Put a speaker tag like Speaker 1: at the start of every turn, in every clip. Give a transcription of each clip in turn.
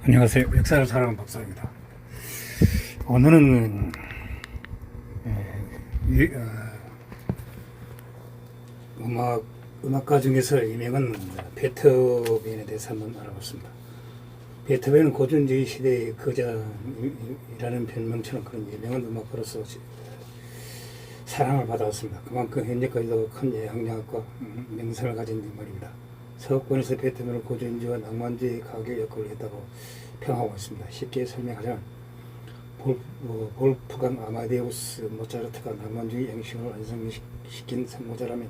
Speaker 1: 안녕하세요. 역사를 사랑하는 박사입니다. 오늘은 음악가 중에서 유명한 베토벤에 대해서 한번 알아봤습니다. 베토벤은 고전주의 시대의 거장이라는 별명처럼 그런 유명한 음악가로서 사랑을 받아왔습니다. 그만큼 현재까지도 큰 예학력과 명성을 가진 인물입니다. 서구권에서 베토벤은 고전주와 낭만주의 가교 역할을 했다고 평하고 있습니다. 쉽게 설명하자면 볼프강 아마데우스 모차르트가 낭만주의 형식을 완성시킨 선구자라면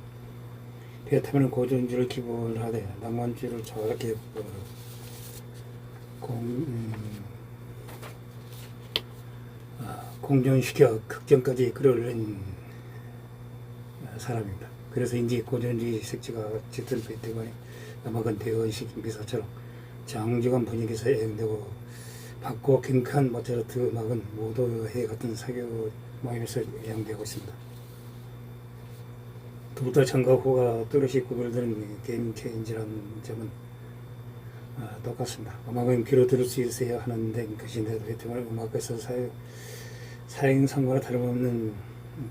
Speaker 1: 베토벤은 고전주를 기본으로 하되 낭만주의를 정확하게 공존시켜 극점까지 끌어올린 사람입니다. 그래서인지 고전주의 색채가 짙은 베토벤의 음악은 대원식 미사처럼 장중한 분위기에서 애용되고 밝고 갱칸 모차르트 음악은 모도해 같은 사교 모임에서 애용되고 있습니다. 둘 다 전과 후가 뚜렷이 구별되는 게임 체인지라는 점은 똑같습니다. 음악은 귀로 들을 수 있어야 하는데 것인데도 베토벤의 음악에서 사행성과는 다름없는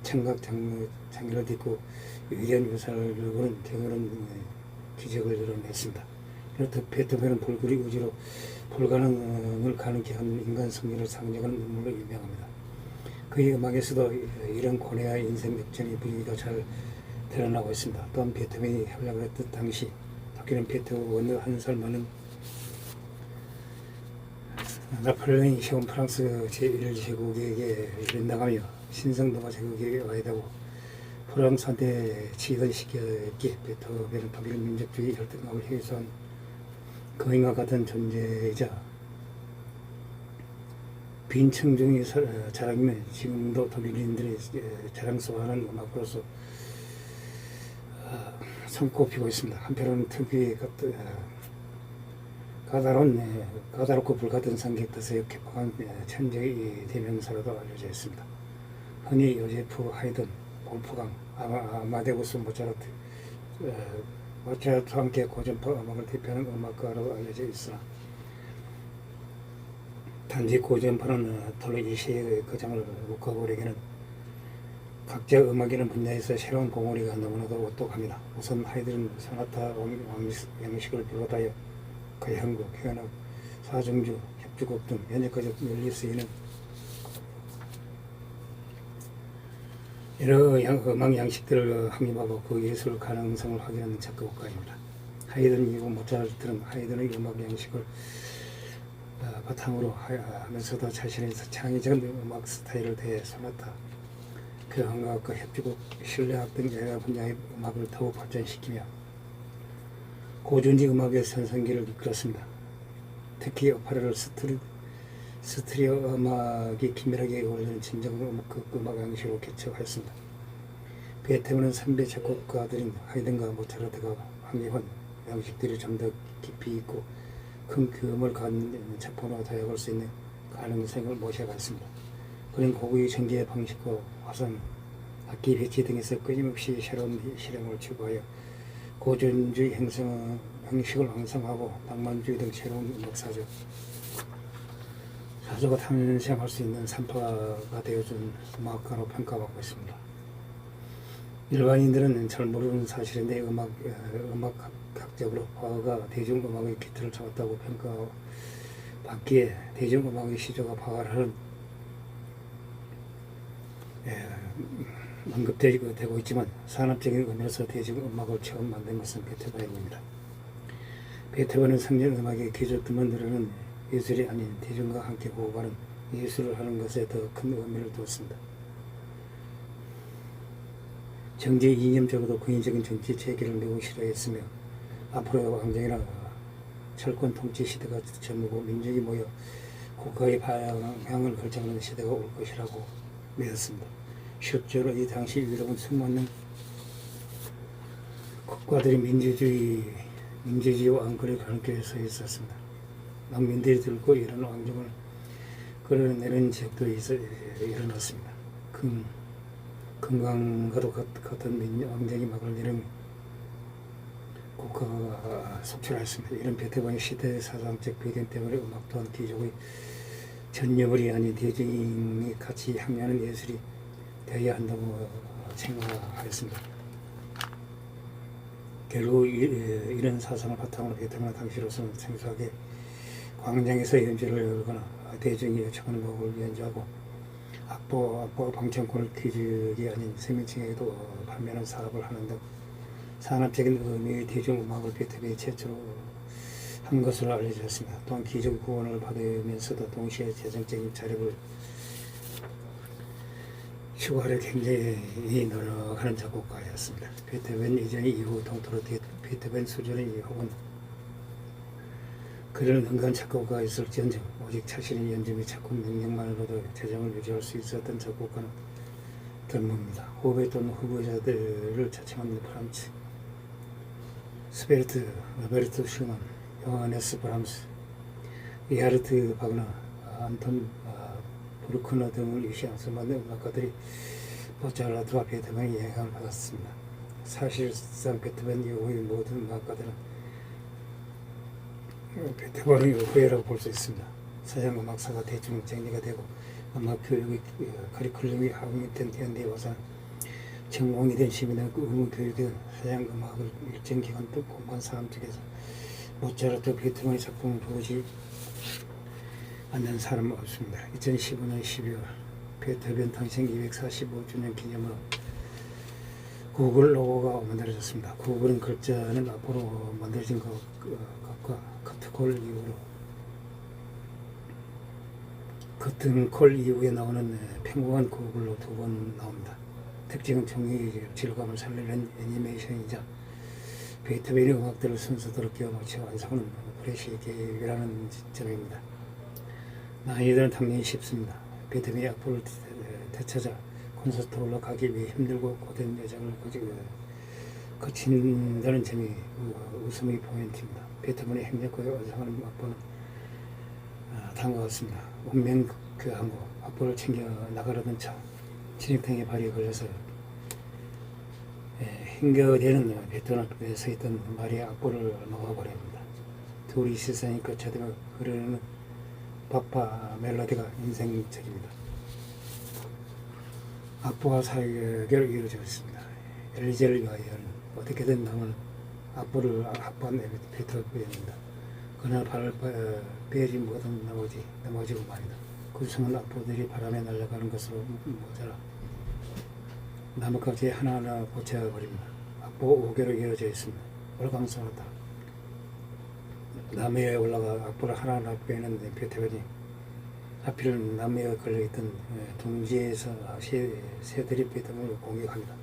Speaker 1: 청각 장르를 딛고 위대한 유산을 이루고는 경이로운 기적을 이뤄냈습니다. 이렇듯 베토벤은 불굴의 의지로 불가능을 가능케 한 인간 성질을 상징하는 인물로 유명합니다. 그의 음악에서도 이런 고뇌와 인생 역전의 분위기가 잘 드러나고 있습니다. 또한 베토벤이 활약을 했던 당시 독일은 베토벤의 한 살 많은 나폴레옹이 세운 프랑스 제1제국에게 이른나가며 신성도가 제국에게 와야 되고 프랑스한테 치던 시기였기에 베토벤은 독일 민족주의 혈통학을 해소한 거인과 같은 존재이자 빈청중의 자랑이며 지금도 독일인들이 자랑스러워하는 음악으로서 손꼽히고 있습니다. 한편으로는 특유의 까다롭고 불같은 성격 뜻의 격한 천재의 대명사로도 알려져 있습니다. 흔히 요제프 하이든, 볼프강, 아마데우스 모차르트와 함께 고전파 음악을 대표하는 음악가로 알려져 있으나 단지 고전파는 돌로 이 시대의 거장을 묵과고에게는 각자 음악이라는 분야에서 새로운 봉우리가 너무나도 오똑합니다. 우선 하이든은 소나타 양식을 비롯하여 거향곡, 현악, 사중주, 협주곡 등 현재까지 널리 쓰이는 여러 음악 양식들을 확립하고 그 예술 가능성을 확인하는 작곡가입니다. 하이든 이후 모차르트는 하이든의 음악 양식을 바탕으로 하면서도 자신의 창의적인 음악 스타일을 대해 소나타, 교향악과 협주곡, 실내악 등 여러 분야의 음악을 더욱 발전시키며 고전지 음악의 전성기를 이끌었습니다. 특히 오페라를 스트리오 음악이 긴밀하게 어울리는 진정한 음악 양식으로 개척하였습니다. 베토벤은 선배 작곡가들인 하이든과 모차르트가 확립한 양식들이 좀 더 깊이 있고 큰 규모를 갖는 작품으로 도약할 수 있는 가능성을 모셔갔습니다. 그는 고유의 전개 방식과 화성, 악기 배치 등에서 끊임없이 새로운 실험을 추구하여 고전주의 형식을 완성하고 낭만주의 등 새로운 음악 사조가 탄생할 수 있는 산파가 되어준 음악가로 평가받고 있습니다. 일반인들은 잘 모르는 사실인데 음악학적으로 바흐가 대중음악의 기틀을 잡았다고 평가받기에 대중음악의 시조가 바흐를 언급되고 있지만 산업적인 의미에서 대중음악을 처음 만든 것은 베토벤입니다. 베토벤은 성전음악의 기초점을 드러내는 예술이 아닌 대중과 함께 호흡하는 예술을 하는 것에 더 큰 의미를 두었습니다. 정치 이념적으로도 군인적인 정치 체계를 매우 싫어했으며 앞으로 왕정이나 철권 통치 시대가 저물고 민족이 모여 국가의 방향을 결정하는 시대가 올 것이라고 믿었습니다. 실제로 이 당시 유럽은 수많은 국가들이 민주주의와 안건을 가르쳐 서 있었습니다. 농민들이 들고 이런 왕정을 끌어내는 지역도 일어났습니다. 금강과도 같은 왕정이 막을 내린 국가가 속출하였습니다. 이런 베토벤의 시대 사상적 배경 때문에 음악 또한 귀족의 전유물이 아닌 대중이 같이 향유하는 예술이 되어야 한다고 생각하였습니다. 결국 이런 사상을 바탕으로 베토벤은 당시로서는 생소하게 광장에서 연주를 열거나 대중이 요청하는 곡을 연주하고 악보 방청권을 귀족이 아닌 서민층에게도 판매하는 사업을 하는 등 산업적인 의미의 대중음악을 베토벤이 최초로 한 것으로 알려졌습니다. 또한 귀족 구원을 받으면서도 동시에 재정적인 자립을 추구하려 굉장히 노력하는 작곡가였습니다. 베토벤 이전의 이후 동토로 베토벤 수준의 혹은 그런 은간 작곡가였을지언정 오직 자신의 연주 및 작곡 능력만으로도 재정을 유지할 수 있었던 작곡가는 드뭅니다. 후배 또는 후보자들을 자청한 프란츠 스베르트, 로베르트 슈만, 요하네스 브람스, 리하르트 바그너, 안톤 브루크너 등을 유시한 수많은 음악가들이 모차르트와 베토벤의 영향을 받았습니다. 사실상 베토벤 이후의 모든 음악가들은 베토벤의 후예라고 볼 수 있습니다. 서양 음악사가 대충 정리가 되고 음악 교육의 커리큘럼이 확립된 현대에 와서는 전공이 된 시민의 음악 교육은 서양 음악을 일정 기간 동안 공부한 사람 중에서 모차르트, 베토벤의 작품을 보지 않는 사람은 없습니다. 2015년 12월 베토벤 탄생 245주년 기념으로 구글 로고가 만들어졌습니다. 구글은 글자는 앞으로 만들어진 것과 커튼 콜 이후에 나오는 평범한 구글로 2번 나옵니다. 특징은 종이 질감을 살리는 애니메이션이자 베토벤의 음악들을 순서대로 끼워 맞춰 완성하는 프레시 계획이라는 점입니다. 난이도는 당연히 쉽습니다. 베토벤의 악보를 되찾아 콘서트 올라가기 위해 힘들고 고된 여정을 거친다는 점이 웃음의 포인트입니다. 베토벤의 행복하게 완성하는 악보는 다음과 같습니다. 운명 그 항구, 악보를 챙겨 나가려던 차 진흙탕에 발이 걸려서 hin겨대는 베토벤 앞에 서 있던 말이 악보를 녹아버립니다. 둘이 세상이 거쳐들어 흐르는 바파 멜로디가 인생적입니다. 악보와 사역을 이루어져 있습니다. 엘리제를 위하여는 어떻게든 남은 악보를 합한 베토벤입니다. 그러나 발을 빼지 못한 넘어지고 말이다. 구성한 악보들이 바람에 날아가는 것으로 모자라 나뭇가지 하나하나 고쳐버립니다. 악보 5개로 이어져 있습니다. 올강선하다. 나무에 올라가 악보를 하나하나 빼는 베토벤이 하필 나무에 걸려있던 둥지에서 새들이 베토벤을 공격합니다.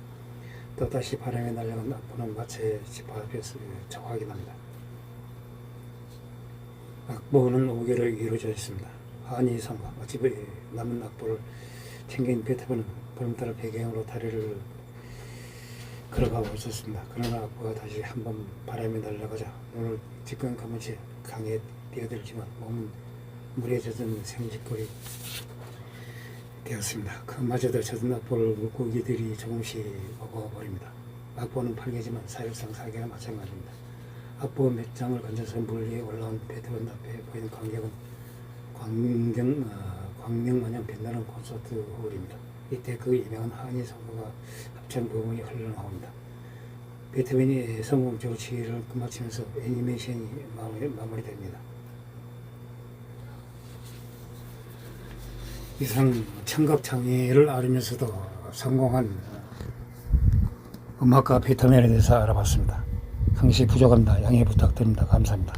Speaker 1: 또다시 바람에 날아간 악보는 마차에 집합해서 정확하게 납니다. 악보는 5개로 이루어져 있습니다. 한이 성과 어차피 남은 악보를 챙긴 베토벤은 보름달 배경으로 다리를 걸어가고 있었습니다. 그러나 악보가 다시 한번 바람에 날아가자 눈을 찌끈 감은 채 강에 뛰어들지만 몸은 물에 젖은 생쥐꼴이 되었습니다. 그마저도 젖은 악보를 물고기들이 조금씩 먹어버립니다. 악보는 8개지만 사실상 4개나 마찬가지입니다. 악보 몇 장을 건져서 물 위에 올라온 베토벤 앞에 보이는 관객은 광명마냥 빛나는 콘서트 홀입니다. 이때 그 유명한 한이 성가가 합창 부분이 흘러나옵니다. 베토벤이 성공적으로 지휘를 끝마치면서 애니메이션이 마무리됩니다. 이상 청각 장애를 앓으면서도 성공한 음악가 베토벤에 대해서 알아봤습니다. 항시 부족합니다. 양해 부탁드립니다. 감사합니다.